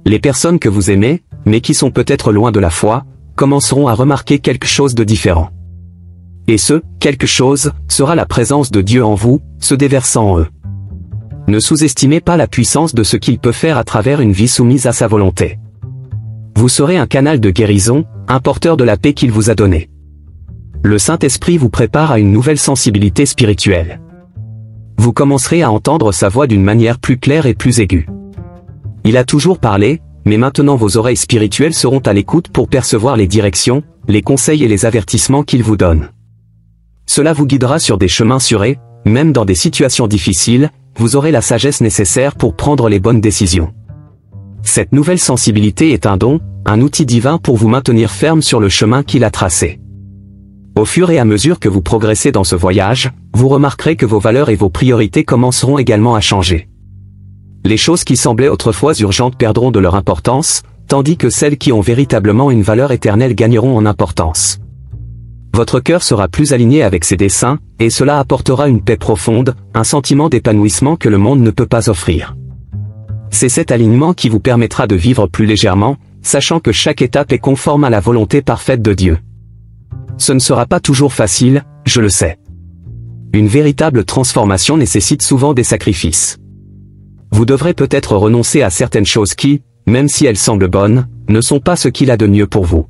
Les personnes que vous aimez, mais qui sont peut-être loin de la foi, commenceront à remarquer quelque chose de différent. Et ce, quelque chose, sera la présence de Dieu en vous, se déversant en eux. Ne sous-estimez pas la puissance de ce qu'il peut faire à travers une vie soumise à sa volonté. Vous serez un canal de guérison, un porteur de la paix qu'il vous a donnée. Le Saint-Esprit vous prépare à une nouvelle sensibilité spirituelle. Vous commencerez à entendre sa voix d'une manière plus claire et plus aiguë. Il a toujours parlé, mais maintenant vos oreilles spirituelles seront à l'écoute pour percevoir les directions, les conseils et les avertissements qu'il vous donne. Cela vous guidera sur des chemins sûrs, même dans des situations difficiles, vous aurez la sagesse nécessaire pour prendre les bonnes décisions. Cette nouvelle sensibilité est un don, un outil divin pour vous maintenir ferme sur le chemin qu'il a tracé. Au fur et à mesure que vous progressez dans ce voyage, vous remarquerez que vos valeurs et vos priorités commenceront également à changer. Les choses qui semblaient autrefois urgentes perdront de leur importance, tandis que celles qui ont véritablement une valeur éternelle gagneront en importance. votre cœur sera plus aligné avec ses desseins, et cela apportera une paix profonde, un sentiment d'épanouissement que le monde ne peut pas offrir. C'est cet alignement qui vous permettra de vivre plus légèrement, sachant que chaque étape est conforme à la volonté parfaite de Dieu. Ce ne sera pas toujours facile, je le sais. Une véritable transformation nécessite souvent des sacrifices. Vous devrez peut-être renoncer à certaines choses qui, même si elles semblent bonnes, ne sont pas ce qu'il a de mieux pour vous.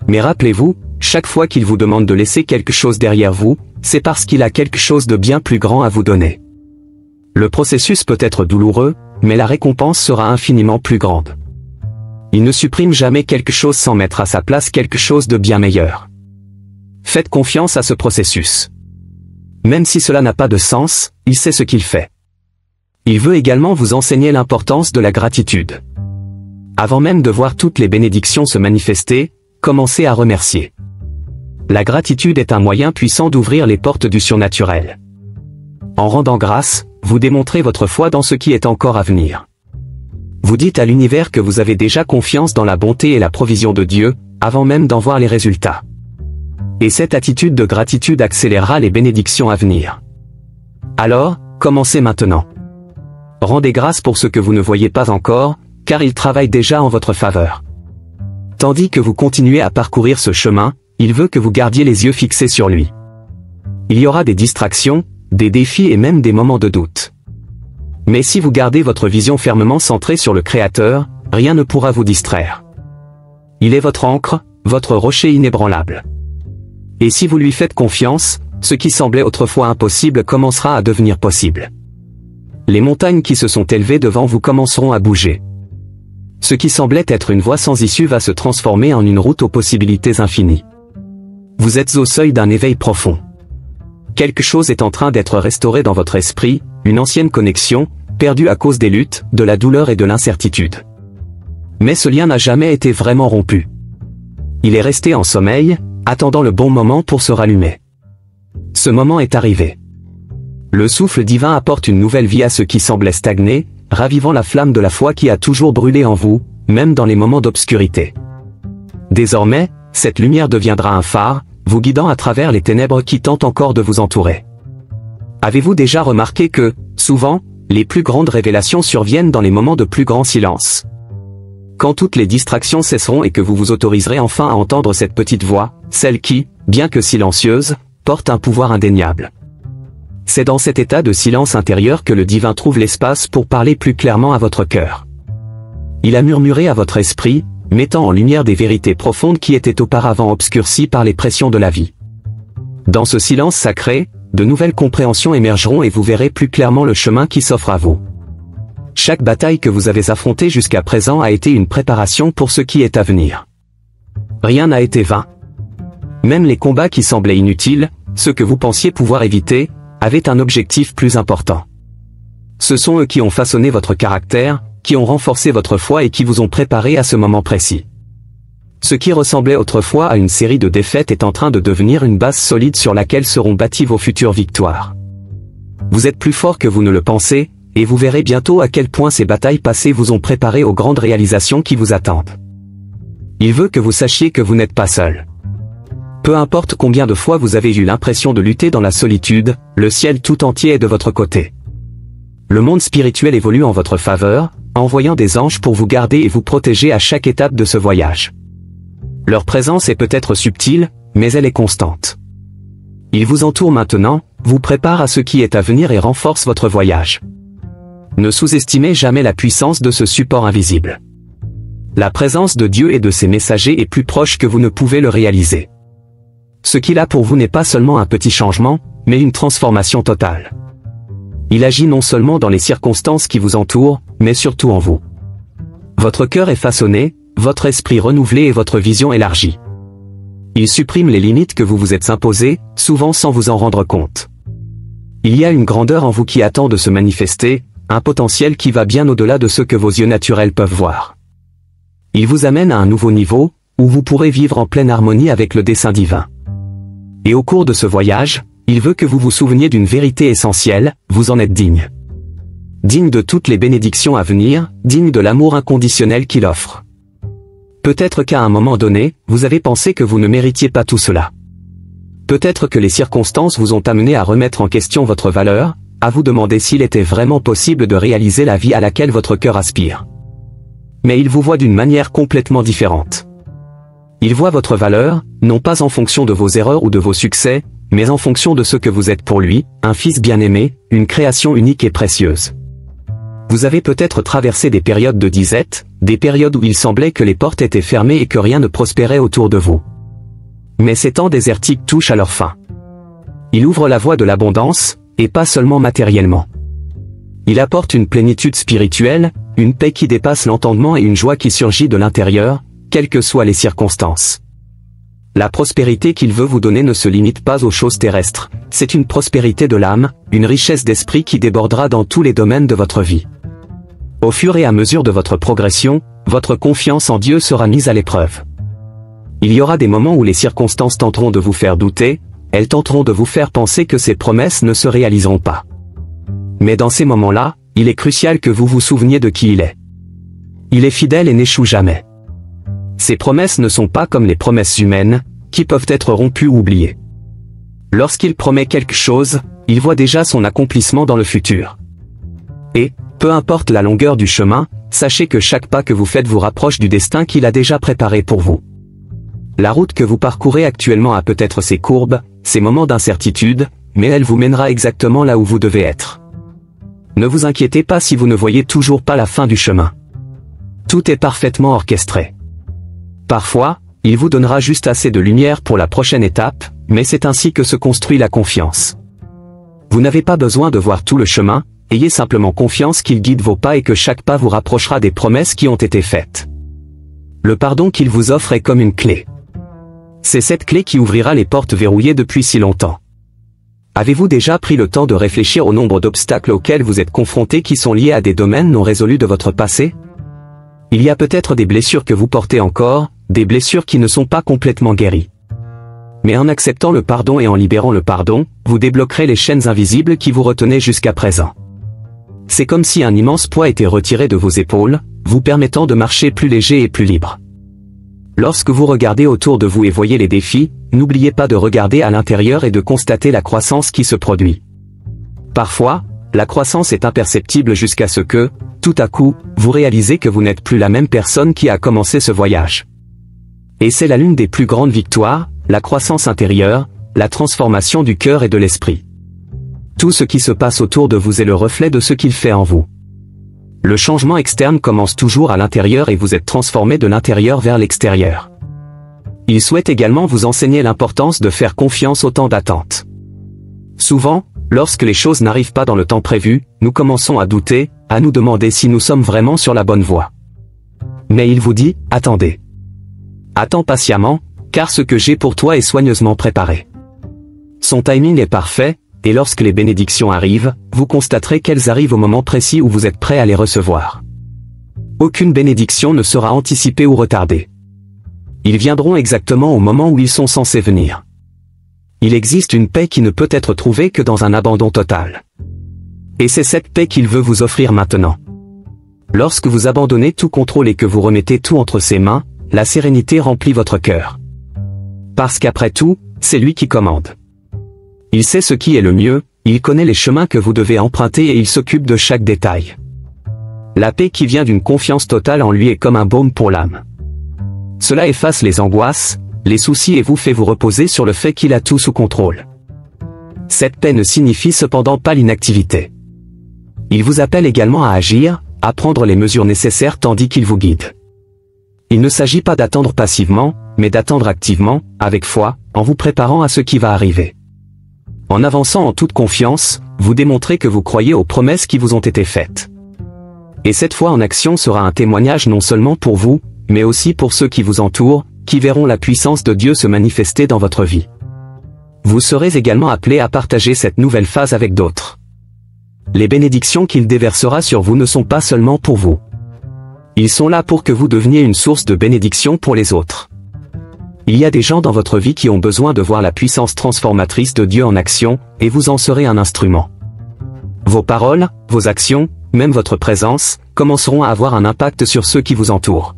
Mais rappelez-vous, chaque fois qu'il vous demande de laisser quelque chose derrière vous, c'est parce qu'il a quelque chose de bien plus grand à vous donner. Le processus peut être douloureux, mais la récompense sera infiniment plus grande. Il ne supprime jamais quelque chose sans mettre à sa place quelque chose de bien meilleur. Faites confiance à ce processus. Même si cela n'a pas de sens, il sait ce qu'il fait. Il veut également vous enseigner l'importance de la gratitude. Avant même de voir toutes les bénédictions se manifester, commencez à remercier. La gratitude est un moyen puissant d'ouvrir les portes du surnaturel. En rendant grâce, vous démontrez votre foi dans ce qui est encore à venir. Vous dites à l'univers que vous avez déjà confiance dans la bonté et la provision de Dieu, avant même d'en voir les résultats. Et cette attitude de gratitude accélérera les bénédictions à venir. Alors, commencez maintenant. Rendez grâce pour ce que vous ne voyez pas encore, car il travaille déjà en votre faveur. Tandis que vous continuez à parcourir ce chemin, il veut que vous gardiez les yeux fixés sur lui. Il y aura des distractions, des défis et même des moments de doute. Mais si vous gardez votre vision fermement centrée sur le Créateur, rien ne pourra vous distraire. Il est votre ancre, votre rocher inébranlable. Et si vous lui faites confiance, ce qui semblait autrefois impossible commencera à devenir possible. Les montagnes qui se sont élevées devant vous commenceront à bouger. Ce qui semblait être une voie sans issue va se transformer en une route aux possibilités infinies. Vous êtes au seuil d'un éveil profond. Quelque chose est en train d'être restauré dans votre esprit, une ancienne connexion, perdue à cause des luttes, de la douleur et de l'incertitude. Mais ce lien n'a jamais été vraiment rompu. Il est resté en sommeil, attendant le bon moment pour se rallumer. Ce moment est arrivé. Le souffle divin apporte une nouvelle vie à ce qui semblait stagner, ravivant la flamme de la foi qui a toujours brûlé en vous, même dans les moments d'obscurité. Désormais, cette lumière deviendra un phare, vous guidant à travers les ténèbres qui tentent encore de vous entourer. Avez-vous déjà remarqué que, souvent, les plus grandes révélations surviennent dans les moments de plus grand silence? Quand toutes les distractions cesseront et que vous vous autoriserez enfin à entendre cette petite voix, celle qui, bien que silencieuse, porte un pouvoir indéniable. C'est dans cet état de silence intérieur que le divin trouve l'espace pour parler plus clairement à votre cœur. Il a murmuré à votre esprit, mettant en lumière des vérités profondes qui étaient auparavant obscurcies par les pressions de la vie. Dans ce silence sacré, de nouvelles compréhensions émergeront et vous verrez plus clairement le chemin qui s'offre à vous. Chaque bataille que vous avez affrontée jusqu'à présent a été une préparation pour ce qui est à venir. Rien n'a été vain. Même les combats qui semblaient inutiles, ceux que vous pensiez pouvoir éviter, avaient un objectif plus important. Ce sont eux qui ont façonné votre caractère, qui ont renforcé votre foi et qui vous ont préparé à ce moment précis. Ce qui ressemblait autrefois à une série de défaites est en train de devenir une base solide sur laquelle seront bâties vos futures victoires. Vous êtes plus fort que vous ne le pensez, et vous verrez bientôt à quel point ces batailles passées vous ont préparé aux grandes réalisations qui vous attendent. Il veut que vous sachiez que vous n'êtes pas seul. Peu importe combien de fois vous avez eu l'impression de lutter dans la solitude, le ciel tout entier est de votre côté. Le monde spirituel évolue en votre faveur, envoyant des anges pour vous garder et vous protéger à chaque étape de ce voyage. Leur présence est peut-être subtile, mais elle est constante. Ils vous entourent maintenant, vous préparent à ce qui est à venir et renforcent votre voyage. Ne sous-estimez jamais la puissance de ce support invisible. La présence de Dieu et de ses messagers est plus proche que vous ne pouvez le réaliser. Ce qu'il a pour vous n'est pas seulement un petit changement, mais une transformation totale. Il agit non seulement dans les circonstances qui vous entourent, mais surtout en vous. Votre cœur est façonné, votre esprit renouvelé et votre vision élargie. Il supprime les limites que vous vous êtes imposées, souvent sans vous en rendre compte. Il y a une grandeur en vous qui attend de se manifester, un potentiel qui va bien au-delà de ce que vos yeux naturels peuvent voir. Il vous amène à un nouveau niveau, où vous pourrez vivre en pleine harmonie avec le dessein divin. Et au cours de ce voyage, il veut que vous vous souveniez d'une vérité essentielle, vous en êtes digne. Digne de toutes les bénédictions à venir, digne de l'amour inconditionnel qu'il offre. Peut-être qu'à un moment donné, vous avez pensé que vous ne méritiez pas tout cela. peut-être que les circonstances vous ont amené à remettre en question votre valeur, à vous demander s'il était vraiment possible de réaliser la vie à laquelle votre cœur aspire. Mais il vous voit d'une manière complètement différente. Il voit votre valeur, non pas en fonction de vos erreurs ou de vos succès, mais en fonction de ce que vous êtes pour lui, un fils bien-aimé, une création unique et précieuse. Vous avez peut-être traversé des périodes de disette, des périodes où il semblait que les portes étaient fermées et que rien ne prospérait autour de vous. Mais ces temps désertiques touchent à leur fin. Il ouvre la voie de l'abondance, et pas seulement matériellement. Il apporte une plénitude spirituelle, une paix qui dépasse l'entendement et une joie qui surgit de l'intérieur, quelles que soient les circonstances. La prospérité qu'il veut vous donner ne se limite pas aux choses terrestres, c'est une prospérité de l'âme, une richesse d'esprit qui débordera dans tous les domaines de votre vie. Au fur et à mesure de votre progression, votre confiance en Dieu sera mise à l'épreuve. Il y aura des moments où les circonstances tenteront de vous faire douter, elles tenteront de vous faire penser que ces promesses ne se réaliseront pas. Mais dans ces moments-là, il est crucial que vous vous souveniez de qui il est. Il est fidèle et n'échoue jamais. Ces promesses ne sont pas comme les promesses humaines, qui peuvent être rompues ou oubliées. Lorsqu'il promet quelque chose, il voit déjà son accomplissement dans le futur. Et, peu importe la longueur du chemin, sachez que chaque pas que vous faites vous rapproche du destin qu'il a déjà préparé pour vous. La route que vous parcourez actuellement a peut-être ses courbes, ses moments d'incertitude, mais elle vous mènera exactement là où vous devez être. Ne vous inquiétez pas si vous ne voyez toujours pas la fin du chemin. Tout est parfaitement orchestré. Parfois, il vous donnera juste assez de lumière pour la prochaine étape, mais c'est ainsi que se construit la confiance. Vous n'avez pas besoin de voir tout le chemin, ayez simplement confiance qu'il guide vos pas et que chaque pas vous rapprochera des promesses qui ont été faites. Le pardon qu'il vous offre est comme une clé. C'est cette clé qui ouvrira les portes verrouillées depuis si longtemps. Avez-vous déjà pris le temps de réfléchir au nombre d'obstacles auxquels vous êtes confrontés qui sont liés à des domaines non résolus de votre passé? Il y a peut-être des blessures que vous portez encore, des blessures qui ne sont pas complètement guéries. Mais en acceptant le pardon et en libérant le pardon, vous débloquerez les chaînes invisibles qui vous retenaient jusqu'à présent. C'est comme si un immense poids était retiré de vos épaules, vous permettant de marcher plus léger et plus libre. Lorsque vous regardez autour de vous et voyez les défis, n'oubliez pas de regarder à l'intérieur et de constater la croissance qui se produit. Parfois, la croissance est imperceptible jusqu'à ce que, tout à coup, vous réalisez que vous n'êtes plus la même personne qui a commencé ce voyage. Et c'est là l'une des plus grandes victoires, la croissance intérieure, la transformation du cœur et de l'esprit. Tout ce qui se passe autour de vous est le reflet de ce qu'il fait en vous. Le changement externe commence toujours à l'intérieur et vous êtes transformé de l'intérieur vers l'extérieur. Il souhaite également vous enseigner l'importance de faire confiance au temps d'attente. Souvent, lorsque les choses n'arrivent pas dans le temps prévu, nous commençons à douter, à nous demander si nous sommes vraiment sur la bonne voie. Mais il vous dit, attendez. Attends patiemment, car ce que j'ai pour toi est soigneusement préparé. Son timing est parfait, et lorsque les bénédictions arrivent, vous constaterez qu'elles arrivent au moment précis où vous êtes prêt à les recevoir. Aucune bénédiction ne sera anticipée ou retardée. Ils viendront exactement au moment où ils sont censés venir. Il existe une paix qui ne peut être trouvée que dans un abandon total. Et c'est cette paix qu'il veut vous offrir maintenant. Lorsque vous abandonnez tout contrôle et que vous remettez tout entre ses mains, la sérénité remplit votre cœur. Parce qu'après tout, c'est lui qui commande. Il sait ce qui est le mieux, il connaît les chemins que vous devez emprunter et il s'occupe de chaque détail. La paix qui vient d'une confiance totale en lui est comme un baume pour l'âme. Cela efface les angoisses, les soucis et vous fait vous reposer sur le fait qu'il a tout sous contrôle. Cette paix ne signifie cependant pas l'inactivité. Il vous appelle également à agir, à prendre les mesures nécessaires tandis qu'il vous guide. Il ne s'agit pas d'attendre passivement, mais d'attendre activement, avec foi, en vous préparant à ce qui va arriver. En avançant en toute confiance, vous démontrez que vous croyez aux promesses qui vous ont été faites. Et cette foi en action sera un témoignage non seulement pour vous, mais aussi pour ceux qui vous entourent, qui verront la puissance de Dieu se manifester dans votre vie. Vous serez également appelé à partager cette nouvelle phase avec d'autres. Les bénédictions qu'il déversera sur vous ne sont pas seulement pour vous. Ils sont là pour que vous deveniez une source de bénédiction pour les autres. Il y a des gens dans votre vie qui ont besoin de voir la puissance transformatrice de Dieu en action, et vous en serez un instrument. Vos paroles, vos actions, même votre présence, commenceront à avoir un impact sur ceux qui vous entourent.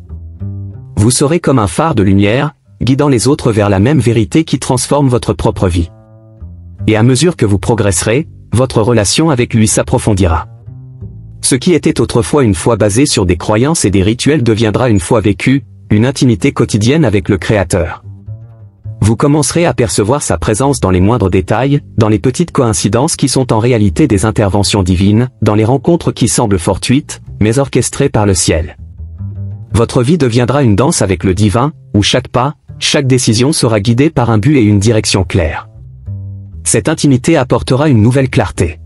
Vous serez comme un phare de lumière, guidant les autres vers la même vérité qui transforme votre propre vie. Et à mesure que vous progresserez, votre relation avec lui s'approfondira. Ce qui était autrefois une foi basée sur des croyances et des rituels deviendra une foi vécue, une intimité quotidienne avec le Créateur. Vous commencerez à percevoir sa présence dans les moindres détails, dans les petites coïncidences qui sont en réalité des interventions divines, dans les rencontres qui semblent fortuites, mais orchestrées par le ciel. Votre vie deviendra une danse avec le divin, où chaque pas, chaque décision sera guidée par un but et une direction claire. Cette intimité apportera une nouvelle clarté.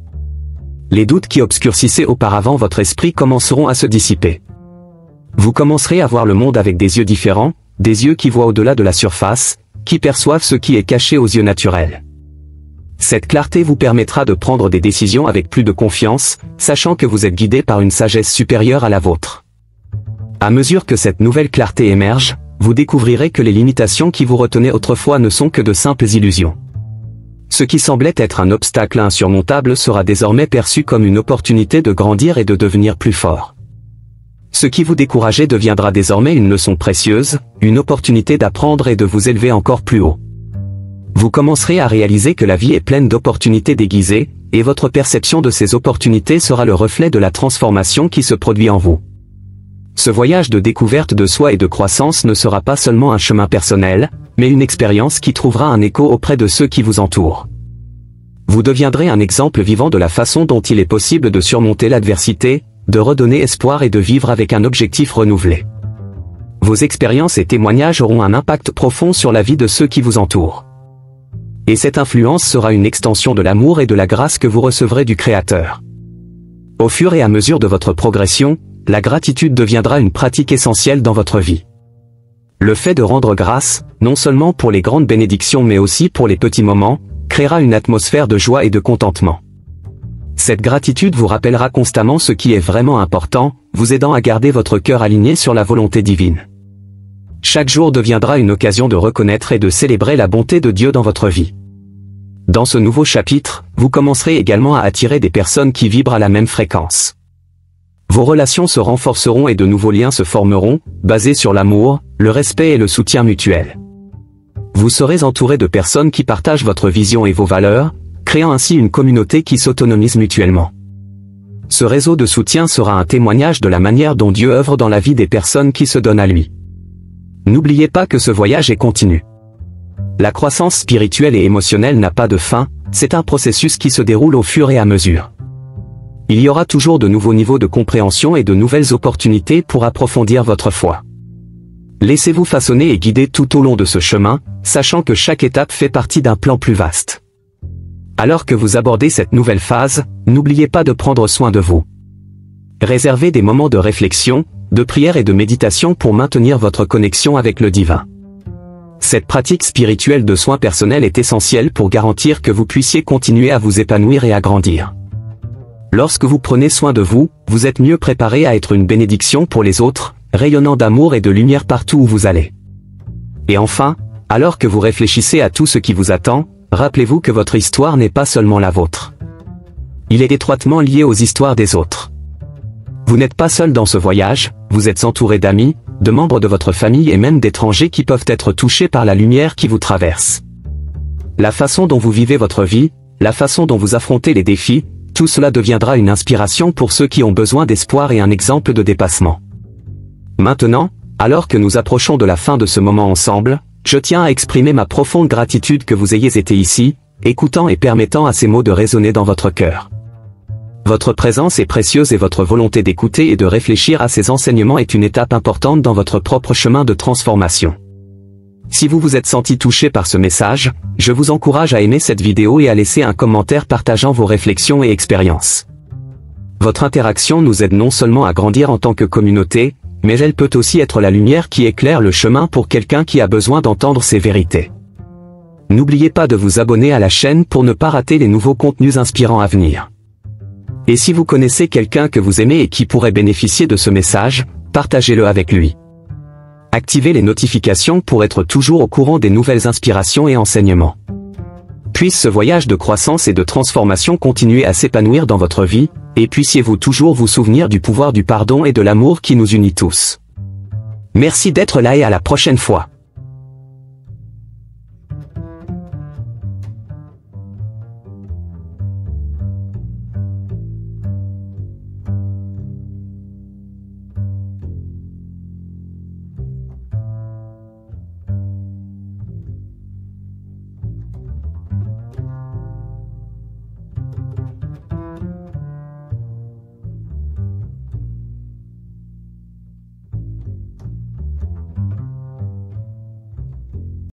Les doutes qui obscurcissaient auparavant votre esprit commenceront à se dissiper. Vous commencerez à voir le monde avec des yeux différents, des yeux qui voient au-delà de la surface, qui perçoivent ce qui est caché aux yeux naturels. Cette clarté vous permettra de prendre des décisions avec plus de confiance, sachant que vous êtes guidé par une sagesse supérieure à la vôtre. À mesure que cette nouvelle clarté émerge, vous découvrirez que les limitations qui vous retenaient autrefois ne sont que de simples illusions. Ce qui semblait être un obstacle insurmontable sera désormais perçu comme une opportunité de grandir et de devenir plus fort. Ce qui vous décourageait deviendra désormais une leçon précieuse, une opportunité d'apprendre et de vous élever encore plus haut. Vous commencerez à réaliser que la vie est pleine d'opportunités déguisées, et votre perception de ces opportunités sera le reflet de la transformation qui se produit en vous. Ce voyage de découverte de soi et de croissance ne sera pas seulement un chemin personnel, mais une expérience qui trouvera un écho auprès de ceux qui vous entourent. Vous deviendrez un exemple vivant de la façon dont il est possible de surmonter l'adversité, de redonner espoir et de vivre avec un objectif renouvelé. Vos expériences et témoignages auront un impact profond sur la vie de ceux qui vous entourent. Et cette influence sera une extension de l'amour et de la grâce que vous recevrez du Créateur. Au fur et à mesure de votre progression, la gratitude deviendra une pratique essentielle dans votre vie. Le fait de rendre grâce, non seulement pour les grandes bénédictions mais aussi pour les petits moments, créera une atmosphère de joie et de contentement. Cette gratitude vous rappellera constamment ce qui est vraiment important, vous aidant à garder votre cœur aligné sur la volonté divine. Chaque jour deviendra une occasion de reconnaître et de célébrer la bonté de Dieu dans votre vie. Dans ce nouveau chapitre, vous commencerez également à attirer des personnes qui vibrent à la même fréquence. Vos relations se renforceront et de nouveaux liens se formeront, basés sur l'amour, le respect et le soutien mutuel. Vous serez entouré de personnes qui partagent votre vision et vos valeurs, créant ainsi une communauté qui s'autonomise mutuellement. Ce réseau de soutien sera un témoignage de la manière dont Dieu œuvre dans la vie des personnes qui se donnent à lui. N'oubliez pas que ce voyage est continu. La croissance spirituelle et émotionnelle n'a pas de fin, c'est un processus qui se déroule au fur et à mesure. Il y aura toujours de nouveaux niveaux de compréhension et de nouvelles opportunités pour approfondir votre foi. Laissez-vous façonner et guider tout au long de ce chemin, sachant que chaque étape fait partie d'un plan plus vaste. Alors que vous abordez cette nouvelle phase, n'oubliez pas de prendre soin de vous. Réservez des moments de réflexion, de prière et de méditation pour maintenir votre connexion avec le divin. Cette pratique spirituelle de soins personnels est essentielle pour garantir que vous puissiez continuer à vous épanouir et à grandir. Lorsque vous prenez soin de vous, vous êtes mieux préparé à être une bénédiction pour les autres, rayonnant d'amour et de lumière partout où vous allez. Et enfin, alors que vous réfléchissez à tout ce qui vous attend, rappelez-vous que votre histoire n'est pas seulement la vôtre. Il est étroitement lié aux histoires des autres. Vous n'êtes pas seul dans ce voyage, vous êtes entouré d'amis, de membres de votre famille et même d'étrangers qui peuvent être touchés par la lumière qui vous traverse. La façon dont vous vivez votre vie, la façon dont vous affrontez les défis, tout cela deviendra une inspiration pour ceux qui ont besoin d'espoir et un exemple de dépassement. Maintenant, alors que nous approchons de la fin de ce moment ensemble, je tiens à exprimer ma profonde gratitude que vous ayez été ici, écoutant et permettant à ces mots de résonner dans votre cœur. Votre présence est précieuse et votre volonté d'écouter et de réfléchir à ces enseignements est une étape importante dans votre propre chemin de transformation. Si vous vous êtes senti touché par ce message, je vous encourage à aimer cette vidéo et à laisser un commentaire partageant vos réflexions et expériences. Votre interaction nous aide non seulement à grandir en tant que communauté, mais elle peut aussi être la lumière qui éclaire le chemin pour quelqu'un qui a besoin d'entendre ces vérités. N'oubliez pas de vous abonner à la chaîne pour ne pas rater les nouveaux contenus inspirants à venir. Et si vous connaissez quelqu'un que vous aimez et qui pourrait bénéficier de ce message, partagez-le avec lui. Activez les notifications pour être toujours au courant des nouvelles inspirations et enseignements. Puisse ce voyage de croissance et de transformation continuer à s'épanouir dans votre vie, et puissiez-vous toujours vous souvenir du pouvoir du pardon et de l'amour qui nous unit tous. Merci d'être là et à la prochaine fois.